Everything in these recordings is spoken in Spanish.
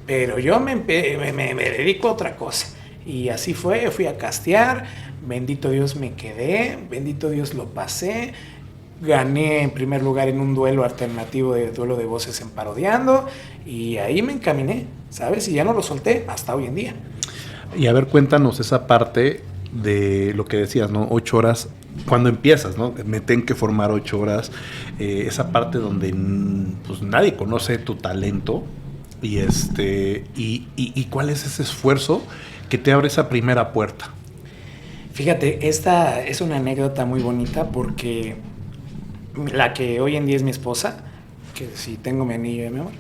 pero yo me dedico a otra cosa. Y así fue, fui a castear, bendito Dios me quedé, bendito Dios lo pasé, gané en primer lugar en un duelo alternativo de duelo de voces en Parodiando, y ahí me encaminé, ¿sabes? Y ya no lo solté hasta hoy en día. Y a ver, cuéntanos esa parte de lo que decías, ¿no? 8 horas, cuando empiezas, ¿no? Me tienen que formar 8 horas, esa parte donde pues nadie conoce tu talento y cuál es ese esfuerzo que te abre esa primera puerta. Fíjate, esta es una anécdota muy bonita porque la que hoy en día es mi esposa, que sí tengo mi anillo, mi amor,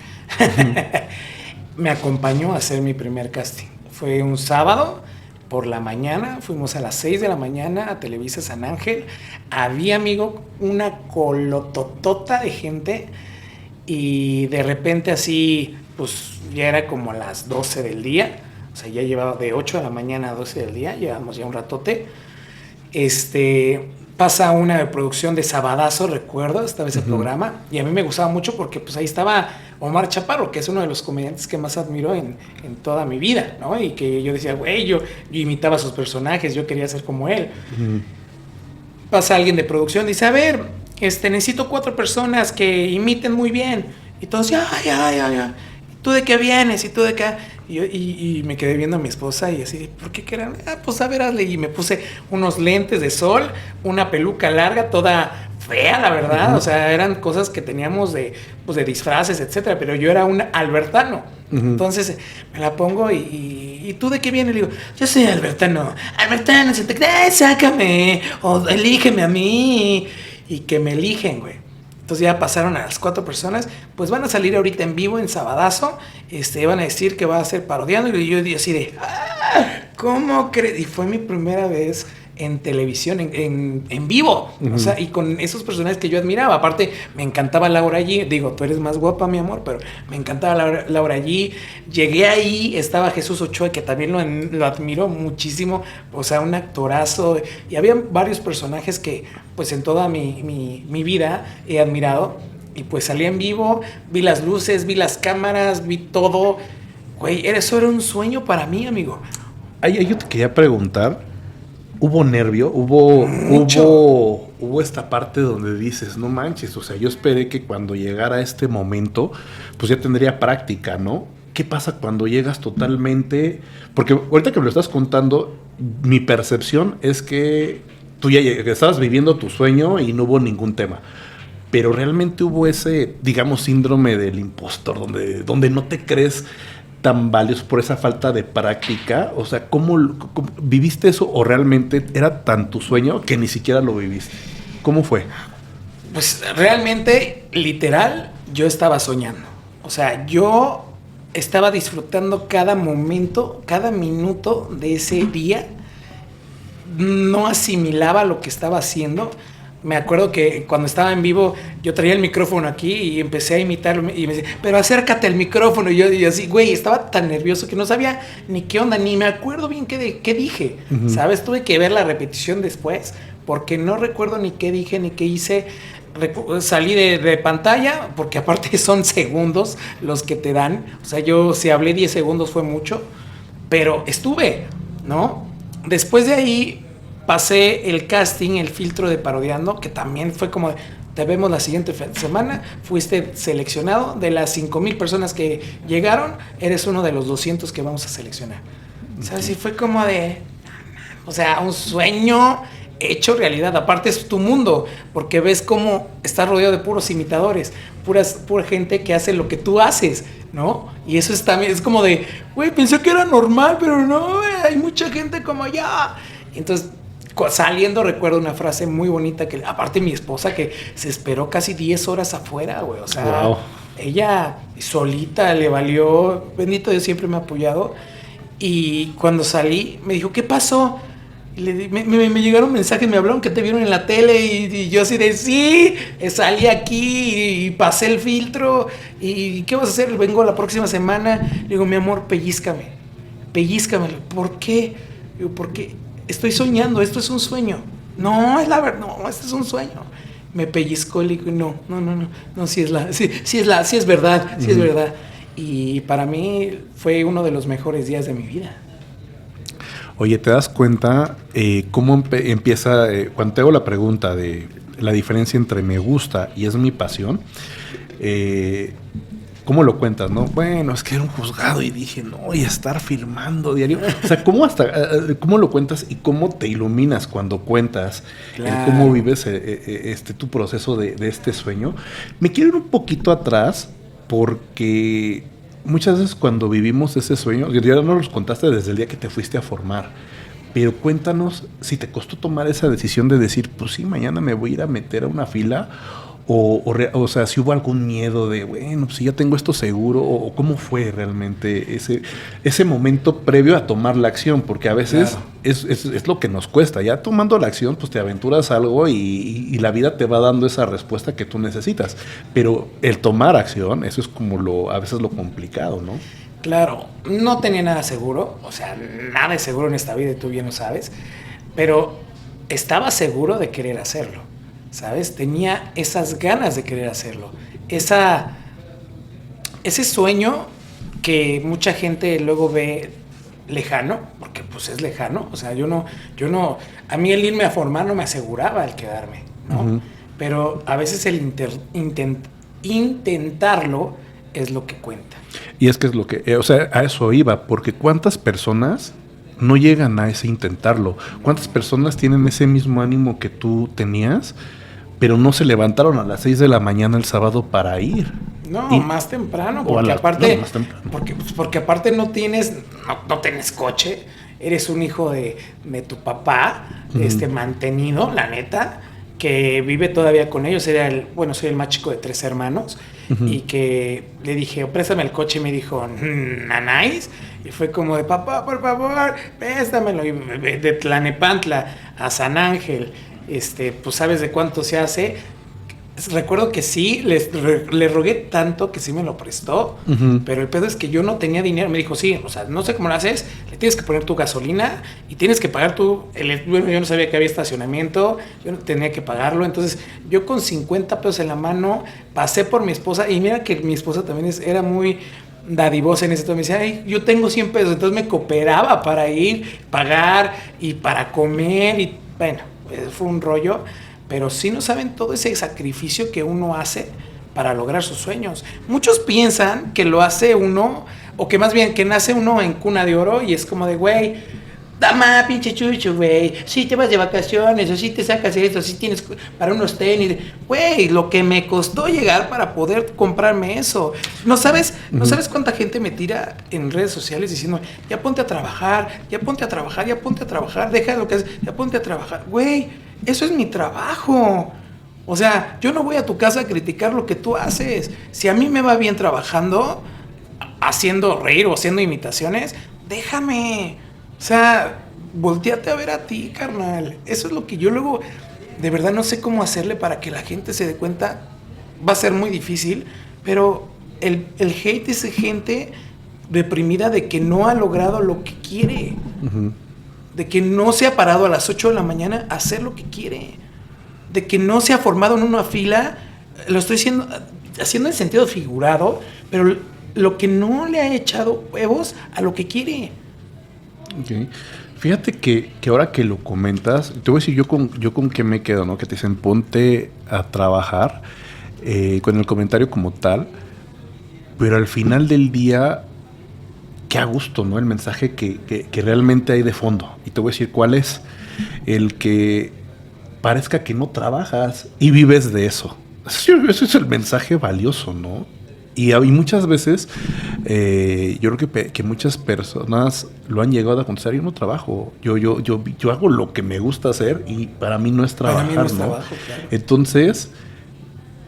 me acompañó a hacer mi primer casting. Fue un sábado por la mañana, fuimos a las 6 de la mañana a Televisa San Ángel. Había, amigo, una colototota de gente y de repente así, pues ya era como a las 12 del día. O sea, ya llevaba de 8 de la mañana a 12 del día, llevamos ya un ratote. Pasa una producción de Sabadazo, recuerdo, estaba ese programa, y a mí me gustaba mucho porque pues ahí estaba Omar Chaparro, que es uno de los comediantes que más admiro en toda mi vida, ¿no? Y que yo decía, güey, yo imitaba a sus personajes, yo quería ser como él. Pasa alguien de producción, dice, a ver, necesito 4 personas que imiten muy bien. Y todos, ya. ¿Tú de qué vienes? ¿Y tú de qué? Y me quedé viendo a mi esposa y así, ¿por qué querían? Pues a ver, hazle. Y me puse unos lentes de sol, una peluca larga, toda fea, la verdad. O sea, eran cosas que teníamos de disfraces, etcétera. Pero yo era un albertano. Entonces me la pongo y ¿tú de qué vienes? Le digo, yo soy albertano. Albertano, sácame o elígeme a mí. Y que me eligen, güey. Entonces ya pasaron a las 4 personas, pues van a salir ahorita en vivo en Sabadazo, van a decir que va a ser Parodiando, y yo así de, ¿cómo crees? Y fue mi primera vez en televisión, en vivo, o sea, y con esos personajes que yo admiraba. Aparte, me encantaba Laura G, digo, tú eres más guapa, mi amor, pero me encantaba Laura G. Llegué ahí, estaba Jesús Ochoa, que también lo admiro muchísimo, o sea, un actorazo, y había varios personajes que, pues, en toda mi vida he admirado, y pues salí en vivo, vi las luces, vi las cámaras, vi todo, güey, eso era un sueño para mí, amigo. Ay, yo te quería preguntar, ¿hubo nervio? ¿Hubo esta parte donde dices, no manches, o sea, yo esperé que cuando llegara este momento, pues ya tendría práctica, ¿no? ¿Qué pasa cuando llegas totalmente? Porque ahorita que me lo estás contando, mi percepción es que tú ya estabas viviendo tu sueño y no hubo ningún tema. Pero realmente hubo ese, digamos, síndrome del impostor, donde no te crees tan valioso por esa falta de práctica. O sea, ¿cómo viviste eso o realmente era tan tu sueño que ni siquiera lo viviste? ¿Cómo fue? Pues realmente, literal, yo estaba soñando. O sea, yo estaba disfrutando cada momento, cada minuto de ese día. No asimilaba lo que estaba haciendo. Me acuerdo que cuando estaba en vivo, yo traía el micrófono aquí y empecé a imitarlo. Y me decía, pero acércate al micrófono. Y yo así, güey, estaba tan nervioso que no sabía ni qué onda, ni me acuerdo bien qué dije. ¿Sabes? Tuve que ver la repetición después, porque no recuerdo ni qué dije, ni qué hice. Salí de pantalla, porque aparte son segundos los que te dan. O sea, yo si hablé 10 segundos fue mucho, pero estuve, ¿no? Después de ahí pasé el casting, el filtro de Parodiando, que también fue como, te vemos la siguiente semana, fuiste seleccionado. De las 5,000 personas que llegaron, eres uno de los 200 que vamos a seleccionar. ¿Sabes? Y fue como de, o sea, un sueño hecho realidad. Aparte es tu mundo, porque ves cómo estás rodeado de puros imitadores, pura gente que hace lo que tú haces, ¿no? Y eso también es como de, güey, pensé que era normal, pero no, hay mucha gente como yo. Entonces, saliendo recuerdo una frase muy bonita que, aparte mi esposa, que se esperó casi 10 horas afuera, güey, o sea, wow. Ella solita le valió, bendito Dios, siempre me ha apoyado. Y cuando salí me dijo, ¿qué pasó? Y me llegaron mensajes, me hablaron que te vieron en la tele, y yo así de, sí, salí aquí y pasé el filtro, y ¿qué vas a hacer? Vengo la próxima semana. Le digo, mi amor, pellízcame. ¿Por qué? Digo, porque estoy soñando, esto es un sueño. No, es la verdad, no, esto es un sueño. Me pellizcó y le digo, no, sí es verdad, sí es verdad. y para mí fue uno de los mejores días de mi vida. Oye, ¿te das cuenta cómo empieza, cuando te hago la pregunta de la diferencia entre me gusta y es mi pasión? ¿Cómo lo cuentas, no? Bueno, es que era un juzgado y dije, no, y estar firmando diario. O sea, ¿cómo lo cuentas y cómo te iluminas cuando cuentas Claro. cómo vives tu proceso de este sueño? Me quiero ir un poquito atrás porque muchas veces cuando vivimos ese sueño, ya no los contaste desde el día que te fuiste a formar, pero cuéntanos si te costó tomar esa decisión de decir, pues sí, mañana me voy a ir a meter a una fila. O sea, si hubo algún miedo de, bueno, pues si ya tengo esto seguro, o cómo fue realmente ese momento previo a tomar la acción, porque a veces Claro. es lo que nos cuesta. Ya tomando la acción, pues te aventuras algo y la vida te va dando esa respuesta que tú necesitas. Pero el tomar acción, eso es como a veces lo complicado, ¿no? Claro, no tenía nada seguro, o sea, nada es seguro en esta vida y tú bien lo sabes, pero estaba seguro de querer hacerlo, ¿sabes? Tenía esas ganas de querer hacerlo, ese sueño que mucha gente luego ve lejano, porque pues es lejano, o sea, yo no, a mí el irme a formar no me aseguraba el quedarme, ¿no? Uh-huh. Pero a veces el intentarlo es lo que cuenta. Y es que es lo que, o sea, a eso iba, porque ¿cuántas personas no llegan a ese intentarlo? ¿Cuántas personas tienen ese mismo ánimo que tú tenías, pero no se levantaron a las 6 de la mañana el sábado para ir? No, más temprano, porque más temprano. Porque aparte no tienes coche, eres un hijo de tu papá, mantenido, la neta, que vive todavía con ellos. Soy el más chico de 3 hermanos, y que le dije, préstame el coche, y me dijo, nanáis, y fue como de, papá, por favor, préstamelo, y de Tlanepantla a San Ángel, pues sabes de cuánto se hace. Recuerdo que sí, le rogué tanto que sí me lo prestó, pero el pedo es que yo no tenía dinero. Me dijo, sí, o sea, no sé cómo lo haces, le tienes que poner tu gasolina y tienes que pagar bueno, yo no sabía que había estacionamiento, yo no tenía que pagarlo. Entonces yo con 50 pesos en la mano pasé por mi esposa, y mira que mi esposa también era muy dadivosa en ese todo. Me decía, ay, yo tengo 100 pesos, entonces me cooperaba para ir, pagar y para comer, y bueno, pues fue un rollo. Pero sí no saben todo ese sacrificio que uno hace para lograr sus sueños. Muchos piensan que lo hace uno, o que más bien que nace uno en cuna de oro, y es como de, güey, dama, pinche chucho, güey, si te vas de vacaciones, o si te sacas esto, si tienes para unos tenis. Güey, lo que me costó llegar para poder comprarme eso. No sabes cuánta gente me tira en redes sociales diciendo, ya ponte a trabajar, ya ponte a trabajar, ya ponte a trabajar, deja lo que haces, ya ponte a trabajar. Güey, eso es mi trabajo. O sea, yo no voy a tu casa a criticar lo que tú haces. Si a mí me va bien trabajando, haciendo reír o haciendo imitaciones, déjame. O sea, volteate a ver a ti, carnal. Eso es lo que yo luego, de verdad no sé cómo hacerle para que la gente se dé cuenta. Va a ser muy difícil, pero el hate es gente deprimida de que no ha logrado lo que quiere. De que no se ha parado a las 8 de la mañana a hacer lo que quiere. De que no se ha formado en una fila. Lo estoy haciendo en sentido figurado, pero lo que no le ha echado huevos a lo que quiere. Okay. Fíjate que ahora que lo comentas, te voy a decir yo con qué me quedo, ¿no? Que te dicen ponte a trabajar, con el comentario como tal, pero al final del día, qué a gusto, ¿no? El mensaje que realmente hay de fondo. Y te voy a decir cuál es. El que parezca que no trabajas y vives de eso. Eso es el mensaje valioso, ¿no? Y muchas veces, yo creo que muchas personas lo han llegado a contestar, yo no trabajo, yo hago lo que me gusta hacer y para mí no es trabajar, para mí no es ¿no? trabajo, claro. Entonces,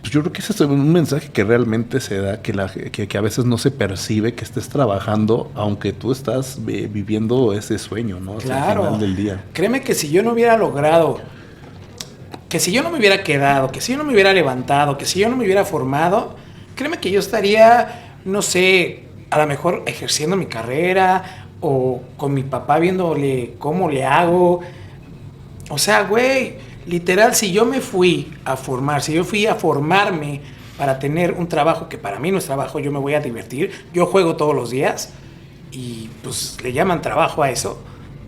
pues yo creo que ese es un mensaje que realmente se da, que a veces no se percibe que estés trabajando, aunque tú estás viviendo ese sueño, ¿no? Hasta Claro. el final del día. Créeme que si yo no hubiera logrado, que si yo no me hubiera quedado, que si yo no me hubiera levantado, que si yo no me hubiera formado, créeme que yo estaría, no sé, a lo mejor ejerciendo mi carrera o con mi papá viéndole cómo le hago. O sea, güey, literal, si yo me fui a formar, si yo fui a formarme para tener un trabajo que para mí no es trabajo, yo me voy a divertir, yo juego todos los días y pues le llaman trabajo a eso.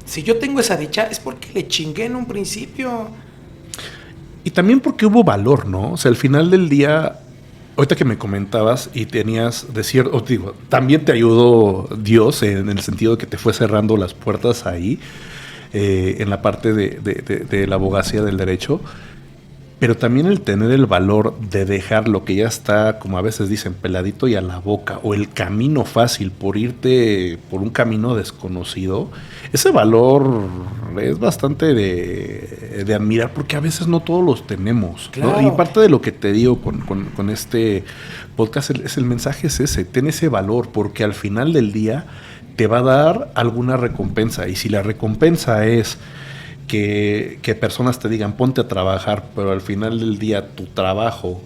Si yo tengo esa dicha es porque le chingué en un principio. Y también porque hubo valor, ¿no? O sea, al final del día, ahorita que me comentabas y tenías de cierto, digo, también te ayudó Dios en el sentido de que te fue cerrando las puertas ahí, en la parte de la abogacía del derecho, pero también el tener el valor de dejar lo que ya está, como a veces dicen, peladito y a la boca, o el camino fácil por irte por un camino desconocido, ese valor es bastante de admirar, porque a veces no todos los tenemos, Claro. ¿no? Y parte de lo que te digo con este podcast, el mensaje es ese, ten ese valor, porque al final del día te va a dar alguna recompensa, y si la recompensa es que personas te digan ponte a trabajar, pero al final del día tu trabajo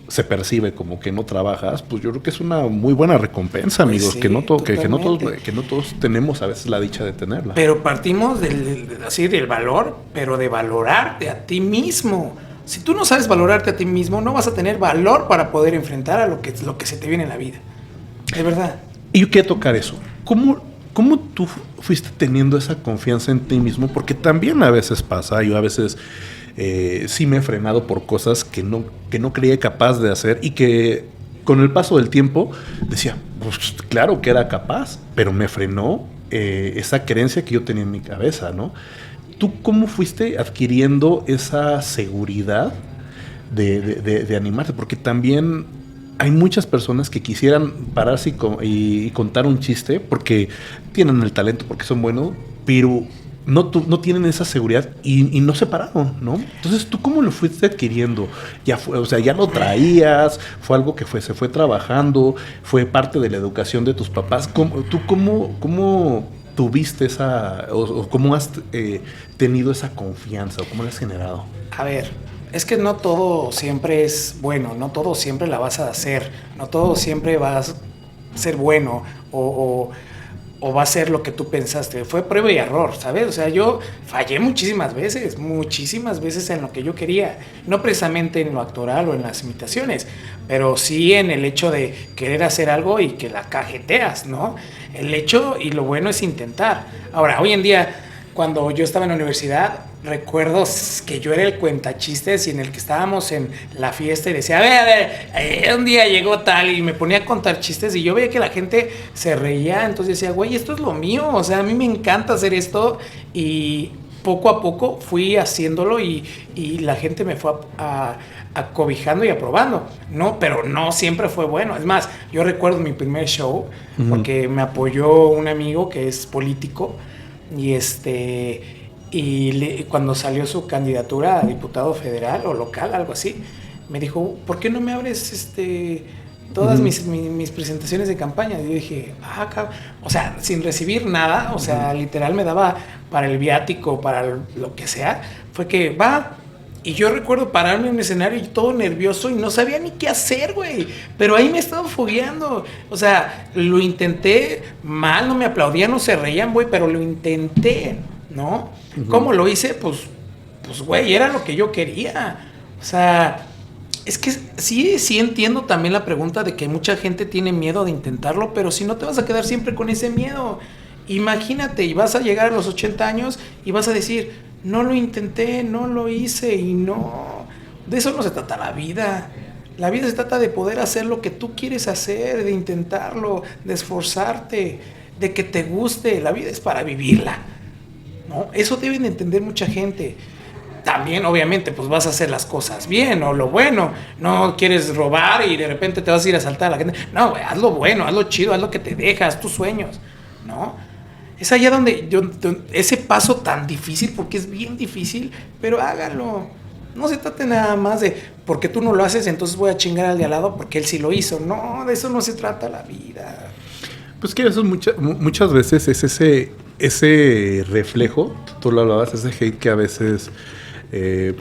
se percibe como que no trabajas, pues yo creo que es una muy buena recompensa, Pues amigos, sí, que no totalmente. todos tenemos a veces la dicha de tenerla. Pero partimos del valor, pero de valorarte a ti mismo. Si tú no sabes valorarte a ti mismo, no vas a tener valor para poder enfrentar a lo que se te viene en la vida. De verdad. Y yo quiero tocar eso. ¿Cómo tú fuiste teniendo esa confianza en ti mismo? Porque también a veces pasa, yo a veces sí me he frenado por cosas que no creía capaz de hacer y que con el paso del tiempo decía, pues claro que era capaz, pero me frenó esa creencia que yo tenía en mi cabeza, ¿no? ¿Tú cómo fuiste adquiriendo esa seguridad de animarte? Porque también hay muchas personas que quisieran pararse y contar un chiste porque tienen el talento, porque son buenos, pero no tienen esa seguridad y no se pararon, ¿no? Entonces, ¿tú cómo lo fuiste adquiriendo? Ya fue, o sea, ya lo traías, fue algo que se fue trabajando, fue parte de la educación de tus papás. ¿Cómo tuviste esa, o cómo has tenido esa confianza, o cómo la has generado? A ver, es que no todo siempre es bueno, no todo siempre la vas a hacer, no todo siempre vas a ser bueno o va a ser lo que tú pensaste. Fue prueba y error, ¿sabes? O sea, yo fallé muchísimas veces en lo que yo quería. No precisamente en lo actoral o en las imitaciones, pero sí en el hecho de querer hacer algo y que la cajeteas, ¿no? El hecho y lo bueno es intentar. Ahora, hoy en día, cuando yo estaba en la universidad, recuerdo que yo era el cuentachistes y en el que estábamos en la fiesta y decía, a ver, un día llegó tal y me ponía a contar chistes y yo veía que la gente se reía, entonces decía, güey, esto es lo mío, o sea, a mí me encanta hacer esto y poco a poco fui haciéndolo y la gente me fue acobijando y aprobando, ¿no? Pero no siempre fue bueno. Es más, yo recuerdo mi primer show porque me apoyó un amigo que es político y cuando salió su candidatura a diputado federal o local, algo así, me dijo, ¿por qué no me abres todas mis presentaciones de campaña? Y yo dije, o sea, sin recibir nada, o sea, literal me daba para el viático, para lo que sea, fue que va. Y yo recuerdo pararme en un escenario y todo nervioso y no sabía ni qué hacer, güey. Pero ahí me estaba fogueando. O sea, lo intenté mal, no me aplaudían, no se reían, güey, pero lo intenté, ¿no? ¿Cómo lo hice? Pues, güey, era lo que yo quería. O sea, es que sí entiendo también la pregunta de que mucha gente tiene miedo de intentarlo, pero si no te vas a quedar siempre con ese miedo. Imagínate, y vas a llegar a los 80 años y vas a decir, no lo intenté, no lo hice y no. De eso no se trata la vida. La vida se trata de poder hacer lo que tú quieres hacer, de intentarlo, de esforzarte, de que te guste. La vida es para vivirla, ¿no? Eso deben de entender mucha gente. También, obviamente, pues vas a hacer las cosas bien o lo bueno. No quieres robar y de repente te vas a ir a asaltar a la gente. No, güey, haz lo bueno, haz lo chido, haz lo que te dejas, tus sueños, ¿no? Es allá donde ese paso tan difícil, porque es bien difícil, pero hágalo. No se trate nada más de porque tú no lo haces, entonces voy a chingar al de al lado porque él sí lo hizo. No, de eso no se trata la vida. Pues que eso muchas veces es ese reflejo, tú lo hablabas, ese hate que a veces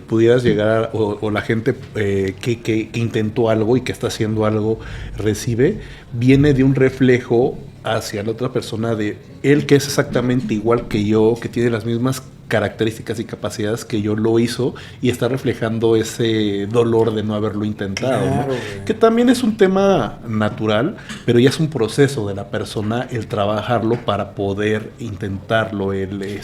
pudieras llegar o la gente que intentó algo y que está haciendo algo recibe, viene de un reflejo hacia la otra persona de él que es exactamente igual que yo, que tiene las mismas características y capacidades que yo lo hizo y está reflejando ese dolor de no haberlo intentado, Claro, ¿no? Que también es un tema natural, pero ya es un proceso de la persona el trabajarlo para poder intentarlo, el